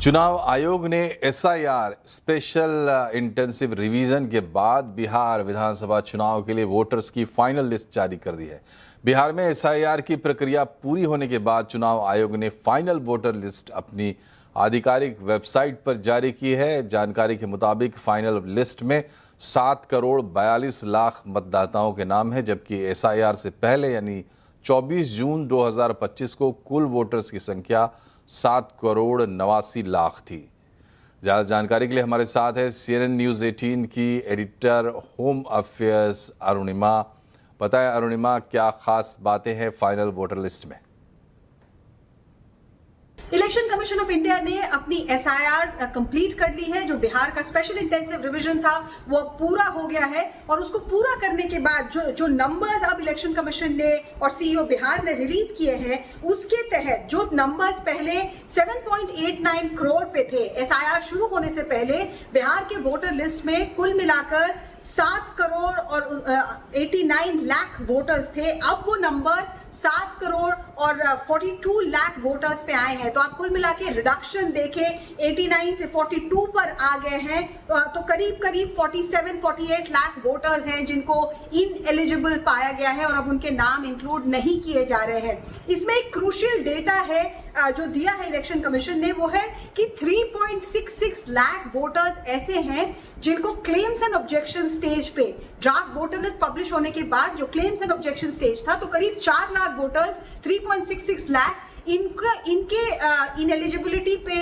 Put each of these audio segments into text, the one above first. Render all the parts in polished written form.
चुनाव आयोग ने एसआईआर स्पेशल इंटेंसिव रिवीजन के बाद बिहार विधानसभा चुनाव के लिए वोटर्स की फाइनल लिस्ट जारी कर दी है। बिहार में एसआईआर की प्रक्रिया पूरी होने के बाद चुनाव आयोग ने फाइनल वोटर लिस्ट अपनी आधिकारिक वेबसाइट पर जारी की है। जानकारी के मुताबिक फाइनल लिस्ट में 7 करोड़ 42 लाख मतदाताओं के नाम है, जबकि एसआईआर से पहले यानी 24 जून 2025 को कुल वोटर्स की संख्या 7 करोड़ 89 लाख थी। ज़्यादा जानकारी के लिए हमारे साथ है CNN न्यूज़ 18 की एडिटर होम अफेयर्स अरुणिमा। बताएं अरुणिमा, क्या खास बातें हैं फाइनल वोटर लिस्ट में? इलेक्शन कमीशन ऑफ इंडिया ने अपनी एसआईआर कंप्लीट कर ली है। जो बिहार का स्पेशल इंटेंसिव रिवीजन था वो पूरा हो गया है और उसको पूरा करने के बाद जो नंबर्स अब इलेक्शन कमीशन ने और सीईओ बिहार ने रिलीज किए हैं, उसके तहत जो नंबर्स पहले 7.89 करोड़ पे थे एसआईआर शुरू होने से पहले, बिहार के वोटर लिस्ट में कुल मिलाकर 7 करोड़ और 89 लाख वोटर्स थे। अब वो नंबर 7 करोड़ और 42 लाख वोटर्स पे आए हैं। तो आप कुल मिला के रिडक्शन देखें, 89 से 42 पर आ गए हैं। तो करीब करीब 47-48 लाख वोटर्स हैं जिनको इनएलिजिबल पाया गया है और अब उनके नाम इंक्लूड नहीं किए जा रहे हैं। इसमें एक क्रूशियल डेटा है जो दिया है इलेक्शन कमीशन ने, वो है कि 3.66 लाख वोटर्स ऐसे हैं जिनको क्लेम्स एंड ऑब्जेक्शन स्टेज पे, ड्राफ्ट वोटर लिस्ट पब्लिश होने के बाद जो क्लेम्स एंड ऑब्जेक्शन स्टेज था, तो करीब 4 लाख वोटर्स, 3.66 लाख इनके इनएलिजिबिलिटी पे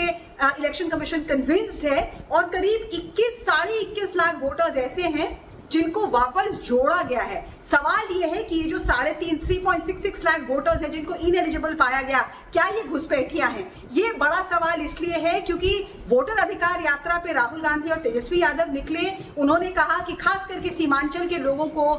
इलेक्शन कमीशन कन्विंस्ड है और करीब 21-21.5 लाख वोटर्स ऐसे हैं जिनको वापस जोड़ा गया है। सवाल ये है कि ये जो 3.66 लाख वोटर्स हैं जिनको इनएलिजिबल पाया गया, क्या ये घुसपैठियां हैं? ये बड़ा सवाल इसलिए है क्योंकि वोटर अधिकार यात्रा पे राहुल गांधी और तेजस्वी यादव निकले। उन्होंने कहा कि खास करके सीमांचल के लोगों को,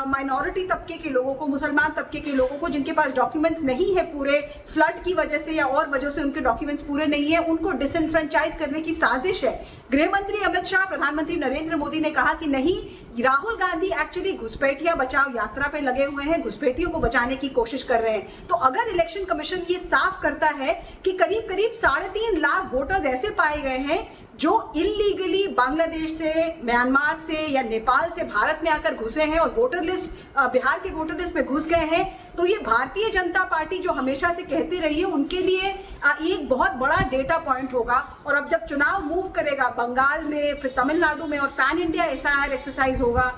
माइनॉरिटी तबके के लोगों को, मुसलमान तबके के लोगों को जिनके पास डॉक्यूमेंट्स नहीं है पूरे, फ्लड की वजह से या और वजह से उनके डॉक्यूमेंट्स पूरे नहीं है, उनको डिसएनफ्रेंचाइज करने की साजिश है। गृह मंत्री अमित शाह, प्रधानमंत्री नरेंद्र मोदी ने कहा कि नहीं, राहुल गांधी एक्चुअली घुसपैठिया बचाओ यात्रा पे लगे हुए हैं, घुसपैठियों को बचाने की कोशिश कर रहे हैं। तो अगर इलेक्शन कमीशन ये साफ करता है कि करीब करीब 3.5 लाख वोटर्स ऐसे पाए गए हैं जो इलीगली बांग्लादेश से, म्यांमार से या नेपाल से भारत में आकर घुसे हैं और वोटर लिस्ट, बिहार के वोटर लिस्ट में घुस गए हैं, तो ये भारतीय जनता पार्टी जो हमेशा से कहती रही है उनके लिए एक बहुत बड़ा डेटा पॉइंट होगा। और अब जब चुनाव मूव करेगा बंगाल में, फिर तमिलनाडु में और पैन इंडिया एसआईआर एक्सरसाइज होगा,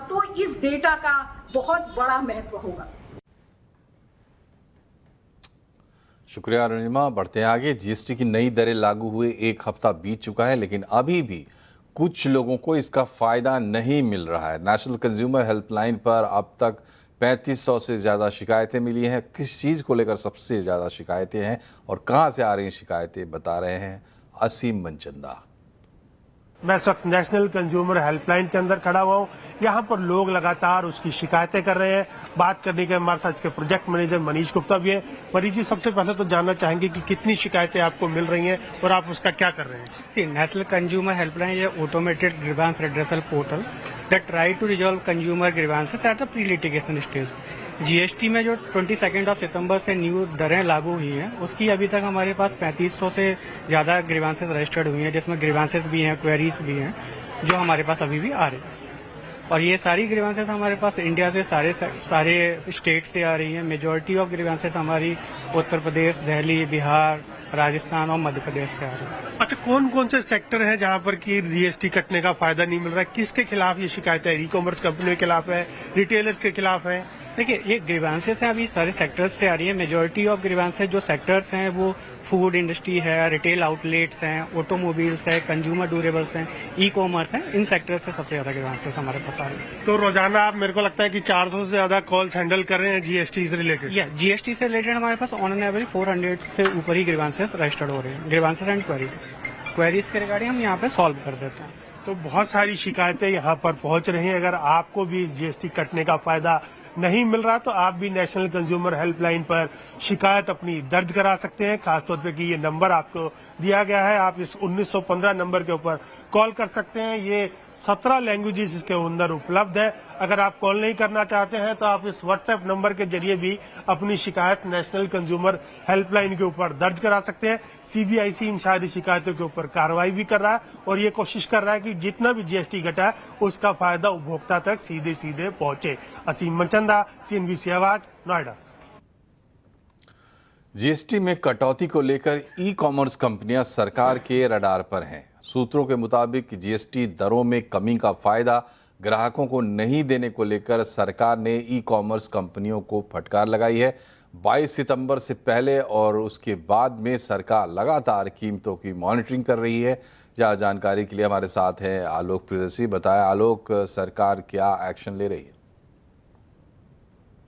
तो इस डेटा का बहुत बड़ा महत्व होगा। शुक्रिया अरुणिमा। बढ़ते हैं आगे। जीएसटी की नई दरें लागू हुए 1 हफ्ता बीत चुका है, लेकिन अभी भी कुछ लोगों को इसका फायदा नहीं मिल रहा है। नेशनल कंज्यूमर हेल्पलाइन पर अब तक 3500 से ज़्यादा शिकायतें मिली हैं। किस चीज़ को लेकर सबसे ज़्यादा शिकायतें हैं और कहां से आ रही शिकायतें, बता रहे हैं असीम मनचंदा। मैं इस वक्त नेशनल कंज्यूमर हेल्पलाइन के अंदर खड़ा हुआ हूँ। यहाँ पर लोग लगातार उसकी शिकायतें कर रहे हैं। बात करने के हमारे साथ इसके प्रोजेक्ट मैनेजर मनीष गुप्ता भी हैं। मनीष जी, सबसे पहले तो जानना चाहेंगे कि कितनी शिकायतें आपको मिल रही हैं और आप उसका क्या कर रहे हैं? See, national consumer helpline is automated grievance redressal portal that try to resolve consumer grievances at the pre-litigation stage. GST में जो 22 सितंबर से न्यू दरें लागू हुई हैं, उसकी अभी तक हमारे पास 3500 से ज़्यादा ग्रीवेंसेस रजिस्टर्ड हुई हैं, जिसमें ग्रीवेंसेस भी हैं, क्वेरीज भी हैं, जो हमारे पास अभी भी आ रही हैं। और ये सारी ग्रीवेंसेस हमारे पास इंडिया से सारे स्टेट से आ रही हैं। मेजॉरिटी ऑफ ग्रीवेंसेस हमारी उत्तर प्रदेश, दिल्ली, बिहार, राजस्थान और मध्य प्रदेश से आ रही है। अच्छा, कौन कौन से सेक्टर हैं जहाँ पर की जीएसटी कटने का फायदा नहीं मिल रहा है? किसके खिलाफ ये शिकायत है? ई कॉमर्स कंपनियों के खिलाफ है, रिटेलर्स के खिलाफ है? देखिए, ये ग्रीवेंसेस हैं अभी सारे सेक्टर्स से आ रही है। मेजॉरिटी ऑफ ग्रीवेंसेस जो सेक्टर्स हैं वो फूड इंडस्ट्री है, रिटेल आउटलेट्स हैं, ऑटोमोबाइल्स है, कंज्यूमर ड्यूरेबल्स हैं, ई कॉमर्स हैं, इन सेक्टर्स से सबसे ज्यादा ग्रीवेंसेस हमारे पास आ रही है। तो रोजाना आप, मेरे को लगता है कि 400 से ज्यादा कॉल्स हैंडल कर रहे हैं जीएसटी से रिलेटेड? या जीएसटी से रिलेटेड हमारे पास ऑन एन एवरेज 400 से ऊपर ही ग्रीवेंसेस रजिस्टर्ड हो रहे हैं। ग्रीवेंसेस एंड क्वेरीज के रिगार्डिंग हम यहाँ पे सॉल्व कर देते हैं। तो बहुत सारी शिकायतें यहाँ पर पहुंच रही हैं। अगर आपको भी इस जीएसटी कटने का फायदा नहीं मिल रहा तो आप भी नेशनल कंज्यूमर हेल्पलाइन पर शिकायत अपनी दर्ज करा सकते हैं। खासतौर पे कि ये नंबर आपको दिया गया है, आप इस 1915 नंबर के ऊपर कॉल कर सकते हैं। ये 17 लैंग्वेजेस इसके अंदर उपलब्ध है। अगर आप कॉल नहीं करना चाहते हैं तो आप इस व्हाट्सएप नंबर के जरिए भी अपनी शिकायत नेशनल कंज्यूमर हेल्पलाइन के ऊपर दर्ज करा सकते हैं। सीबीआईसी इन सारी शिकायतों के ऊपर कार्रवाई भी कर रहा है और ये कोशिश कर रहा है कि जितना भी जीएसटी घटा है उसका फायदा उपभोक्ता तक सीधे सीधे पहुंचे। असीम मनचंदा, सीएनबीसी आवाज, नोएडा। जीएसटी में कटौती को लेकर ई कॉमर्स कंपनियां सरकार के रडार पर हैं। सूत्रों के मुताबिक जीएसटी दरों में कमी का फायदा ग्राहकों को नहीं देने को लेकर सरकार ने ई कॉमर्स कंपनियों को फटकार लगाई है। 22 सितंबर से पहले और उसके बाद में सरकार लगातार कीमतों की मॉनिटरिंग कर रही है। जहाँ जानकारी के लिए हमारे साथ हैं आलोक प्रियदर्शी। बताया आलोक, सरकार क्या एक्शन ले रही है?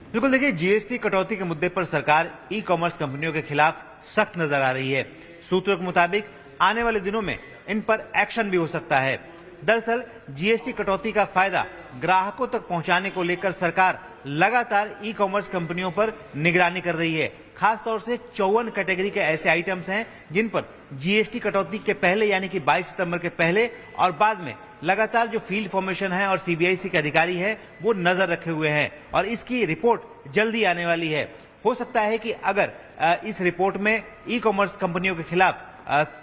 बिल्कुल, देखिए, जीएसटी कटौती के मुद्दे पर सरकार ई कॉमर्स कंपनियों के खिलाफ सख्त नजर आ रही है। सूत्रों के मुताबिक आने वाले दिनों में इन पर एक्शन भी हो सकता है। दरअसल जीएसटी कटौती का फायदा ग्राहकों तक पहुंचाने को लेकर सरकार लगातार ई कॉमर्स कंपनियों पर निगरानी कर रही है। खासतौर से 54 कैटेगरी के ऐसे आइटम्स हैं जिन पर जीएसटी कटौती के पहले यानी कि 22 सितंबर के पहले और बाद में लगातार जो फील्ड फॉर्मेशन है और सीबीआईसी के अधिकारी हैं वो नजर रखे हुए हैं और इसकी रिपोर्ट जल्दी आने वाली है। हो सकता है कि अगर इस रिपोर्ट में ई कॉमर्स कंपनियों के खिलाफ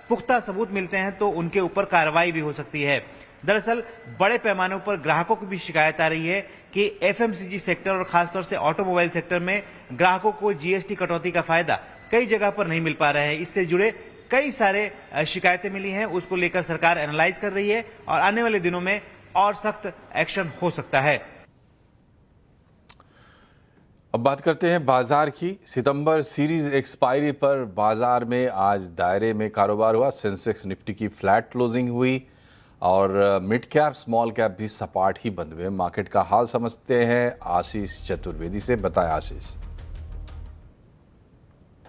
पुख्ता सबूत मिलते हैं तो उनके ऊपर कार्रवाई भी हो सकती है। दरअसल बड़े पैमाने पर ग्राहकों की भी शिकायत आ रही है कि एफएमसीजी सेक्टर और खासतौर से ऑटोमोबाइल सेक्टर में ग्राहकों को जीएसटी कटौती का फायदा कई जगह पर नहीं मिल पा रहा है। इससे जुड़े कई सारे शिकायतें मिली हैं, उसको लेकर सरकार एनालाइज कर रही है और आने वाले दिनों में और सख्त एक्शन हो सकता है। अब बात करते हैं बाजार की। सितंबर सीरीज एक्सपायरी पर बाजार में आज दायरे में कारोबार हुआ। सेंसेक्स निफ्टी की फ्लैट क्लोजिंग हुई और मिड कैप स्मॉल कैप भी सपाट ही बंद हुए। मार्केट का हाल समझते हैं आशीष चतुर्वेदी से। बताएं आशीष।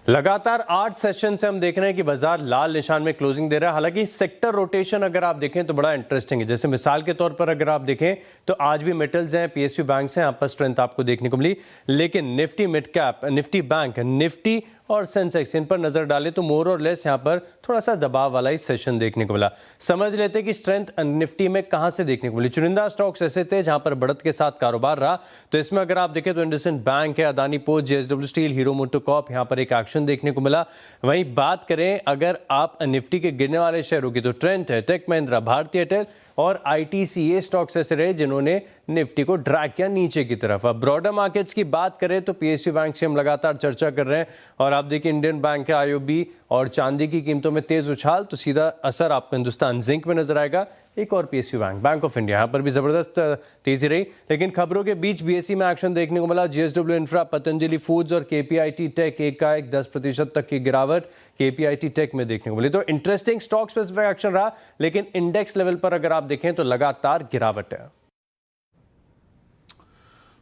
लगातार 8 सेशन से हम देख रहे हैं कि बाजार लाल निशान में क्लोजिंग दे रहा है। हालांकि सेक्टर रोटेशन अगर आप देखें तो बड़ा इंटरेस्टिंग है। जैसे मिसाल के तौर पर अगर आप देखें तो आज भी मेटल्स हैं, पीएसयू बैंक्स हैं, यहाँ पर स्ट्रेंथ आपको देखने को मिली। लेकिन Nifty mid cap, Nifty bank, Nifty और सेंसेक्स इन पर नजर डालें तो मोर और लेस यहाँ पर थोड़ा सा दबाव वाला ही सेशन देखने को मिला। समझ लेते कि स्ट्रेंथ निफ्टी में कहां से देखने को मिली। चुनिंदा स्टॉक्स ऐसे थे जहां पर बढ़त के साथ कारोबार रहा। तो इसमें अगर आप देखें तो इंडसइंड बैंक है, Adani port, JSW steel, hero MotoCorp, यहाँ पर एक एक्शन देखने को मिला। वहीं बात करें अगर आप निफ्टी के गिरने वाले शेयरों की तो ट्रेंट है, टेक महिंद्रा, भारती एयरटेल और आईटीसीए स्टॉक्स ऐसे रहे जिन्होंने निफ्टी को ड्रैग किया नीचे की तरफ। अब ब्रॉडर मार्केट्स की बात करें तो पीएसयू बैंक से हम लगातार चर्चा कर रहे हैं और आप देखिए इंडियन बैंक, आईओबी और चांदी की कीमतों में तेज उछाल, तो सीधा असर आपको हिंदुस्तान जिंक में नजर आएगा। एक और PSU bank, bank of India, यहाँ पर भी जबरदस्त तेजी रही। लेकिन खबरों के बीच बीएसई में एक्शन देखने को मिला। जेएसडब्ल्यू इंफ्रा, पतंजलि फूड्स और केपीआईटी टेक एक का एक 10% तक की गिरावट केपीआईटी टेक में देखने को मिली। तो इंटरेस्टिंग स्टॉक स्पेसिफिक एक्शन रहा, लेकिन इंडेक्स लेवल पर अगर आप देखें तो लगातार गिरावट है।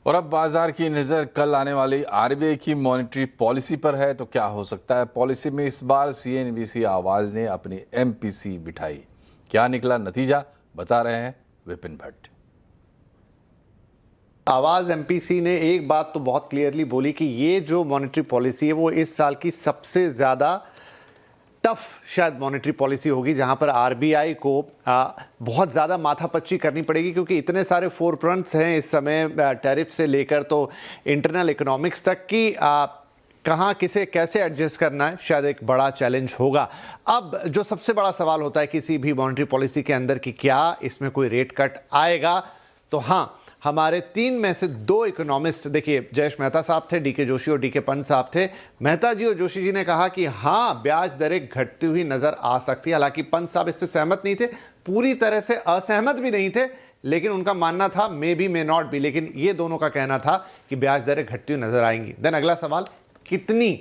और अब बाजार की नज़र कल आने वाली आरबीआई की मॉनेटरी पॉलिसी पर है। तो क्या हो सकता है पॉलिसी में? इस बार सीएनबीसी आवाज़ ने अपनी एमपीसी बिठाई। क्या निकला नतीजा, बता रहे हैं विपिन भट्ट। आवाज़ एमपीसी ने एक बात तो बहुत क्लियरली बोली कि ये जो मॉनेटरी पॉलिसी है वो इस साल की सबसे ज़्यादा टफ शायद मॉनेटरी पॉलिसी होगी, जहां पर आरबीआई को बहुत ज़्यादा माथापच्ची करनी पड़ेगी, क्योंकि इतने सारे फोरफ्रंट्स हैं इस समय, टैरिफ से लेकर तो इंटरनल इकोनॉमिक्स तक की कहाँ किसे कैसे एडजस्ट करना है, शायद एक बड़ा चैलेंज होगा। अब जो सबसे बड़ा सवाल होता है किसी भी मॉनेटरी पॉलिसी के अंदर कि क्या इसमें कोई रेट कट आएगा, तो हाँ, हमारे 3 में से 2 इकोनॉमिस्ट, देखिए जयेश मेहता साहब थे, डीके जोशी और डीके पंत साहब थे। मेहता जी और जोशी जी ने कहा कि हाँ, ब्याज दरें घटती हुई नजर आ सकती है। हालांकि पंत साहब इससे सहमत नहीं थे, पूरी तरह से असहमत भी नहीं थे, लेकिन उनका मानना था may be may not be, लेकिन ये दोनों का कहना था कि ब्याज दरें घटती हुई नजर आएंगी। देन अगला सवाल कितनी,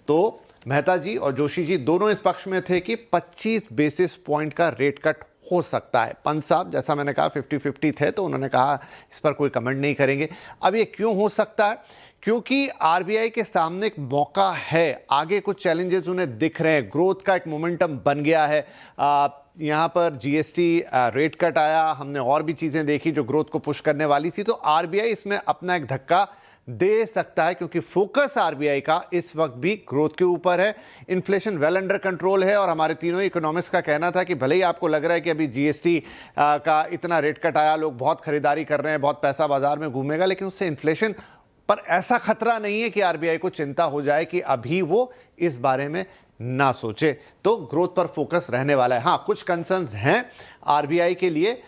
तो मेहता जी और जोशी जी दोनों इस पक्ष में थे कि 25 बेसिस पॉइंट का रेट कट हो सकता है। पंत साहब, जैसा मैंने कहा, 50-50 थे, तो उन्होंने कहा इस पर कोई कमेंट नहीं करेंगे। अब ये क्यों हो सकता है? क्योंकि आरबीआई के सामने एक मौका है, आगे कुछ चैलेंजेस उन्हें दिख रहे हैं, ग्रोथ का एक मोमेंटम बन गया है। यहाँ पर जीएसटी रेट कट आया, हमने और भी चीज़ें देखी जो ग्रोथ को पुश करने वाली थी, तो आरबीआई इसमें अपना एक धक्का दे सकता है क्योंकि फोकस आरबीआई का इस वक्त भी ग्रोथ के ऊपर है। इन्फ्लेशन वेल अंडर कंट्रोल है और हमारे तीनों इकोनॉमिस्ट का कहना था कि भले ही आपको लग रहा है कि अभी जीएसटी का इतना रेट कट आया, लोग बहुत खरीदारी कर रहे हैं, बहुत पैसा बाजार में घूमेगा, लेकिन उससे इन्फ्लेशन पर ऐसा खतरा नहीं है कि आरबीआई को चिंता हो जाए कि अभी वो इस बारे में ना सोचे। तो ग्रोथ पर फोकस रहने वाला है। हाँ, कुछ कंसर्न्स हैं आरबीआई के लिए।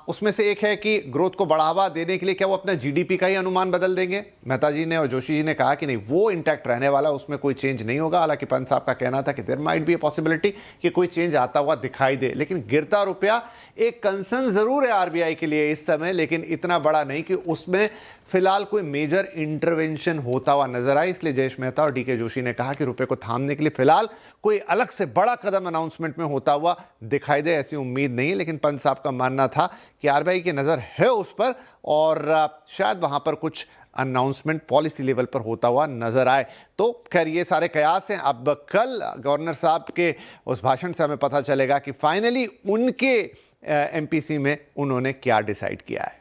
उसमें से एक है कि ग्रोथ को बढ़ावा देने के लिए क्या वो अपना जीडीपी का ही अनुमान बदल देंगे। मेहता जी ने और जोशी जी ने कहा कि नहीं, वो इंटैक्ट रहने वाला, उसमें कोई चेंज नहीं होगा। हालांकि पंत साहब का कहना था कि there might be a possibility कि कोई चेंज आता हुआ दिखाई दे, लेकिन गिरता रुपया एक कंसर्न जरूर है आरबीआई के लिए इस समय, लेकिन इतना बड़ा नहीं कि उसमें फिलहाल कोई मेजर इंटरवेंशन होता हुआ नजर आए। इसलिए जयेश मेहता और डीके जोशी ने कहा कि रुपए को थामने के लिए फिलहाल कोई अलग से बड़ा कदम अनाउंसमेंट में होता हुआ दिखाई दे, ऐसी उम्मीद नहीं। लेकिन पंत साहब का मानना था कि आरबीआई की नजर है उस पर और शायद वहां पर कुछ अनाउंसमेंट पॉलिसी लेवल पर होता हुआ नजर आए। तो खैर ये सारे कयास हैं। अब कल गवर्नर साहब के उस भाषण से हमें पता चलेगा कि फाइनली उनके एमपीसी में उन्होंने क्या डिसाइड किया है।